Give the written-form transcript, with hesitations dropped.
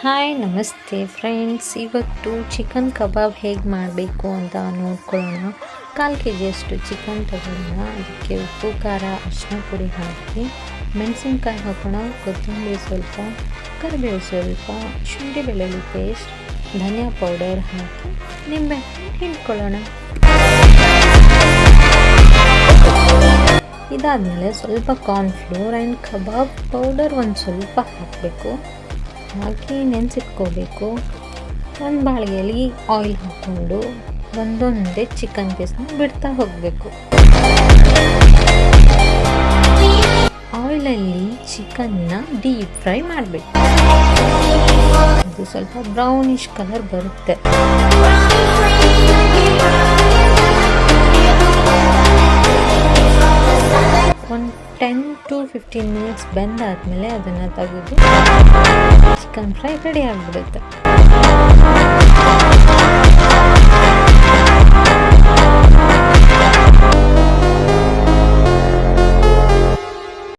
Hi ನಮಸ್ತೆ friends, ಇವತ್ತು chicken ಕಬಾಬ್ ಹೇಗೆ ಮಾಡಬೇಕು ಅಂತ ನೋಡ್ಕೊಳ್ಳೋಣ. 1/4 kg ಚಿಕನ್ ತಗೊಳ್ಳೋಣ. ಅದಕ್ಕೆ ಉಪ್ಪು, ಖಾರ, ಅರಿಶಿನ ಪುಡಿ ಹಾಕಿ, ಮೆಣಸಿನ್ಕಾಯಿ ಹಾಕೋಣ, ಕೊತ್ತಂಬರಿ ಸ್ವಲ್ಪ, ಕರಿಬೇವು ಸ್ವಲ್ಪ, ಶುಂಠಿ ಬೆಳ್ಳುಳ್ಳಿ ಪೇಸ್ಟ್, ಧನಿಯಾ ಪೌಡರ್ ಹಾಕಿ ನಿಂಬೆ ಹಿಂಡ್ಕೊಳ್ಳೋಣ. ಇದಾದಮೇಲೆ ಸ್ವಲ್ಪ ಕಾರ್ನ್ಫ್ಲೋರ್ ಆ್ಯಂಡ್ ಕಬಾಬ್ ಪೌಡರ್ ಒಂದು ಸ್ವಲ್ಪ ಹಾಕಬೇಕು. ಹಾಕಿ ನೆನೆಸಿಟ್ಕೋಬೇಕು. ಒಂದು ಬಾಳಿಗೆಯಲ್ಲಿ ಆಯಿಲ್ ಹಾಕ್ಕೊಂಡು ಒಂದೊಂದೇ ಚಿಕನ್ ಪೀಸ್ನ ಬಿಡ್ತಾ ಹೋಗಬೇಕು. ಆಯಿಲಲ್ಲಿ ಚಿಕನ್ನ ಡೀಪ್ ಫ್ರೈ ಮಾಡಬೇಕು. ಅದು ಸ್ವಲ್ಪ ಬ್ರೌನಿಶ್ ಕಲರ್ ಬರುತ್ತೆ. ಒಂದು 10 to 15 ಮಿನಿಟ್ಸ್ ಬೆಂದಾದ್ಮೇಲೆ ಅದನ್ನು ತೆಗೆದು ಚಿಕನ್ ಫ್ರೈ ರೆಡಿ ಆಗಿಬಿಡುತ್ತೆ.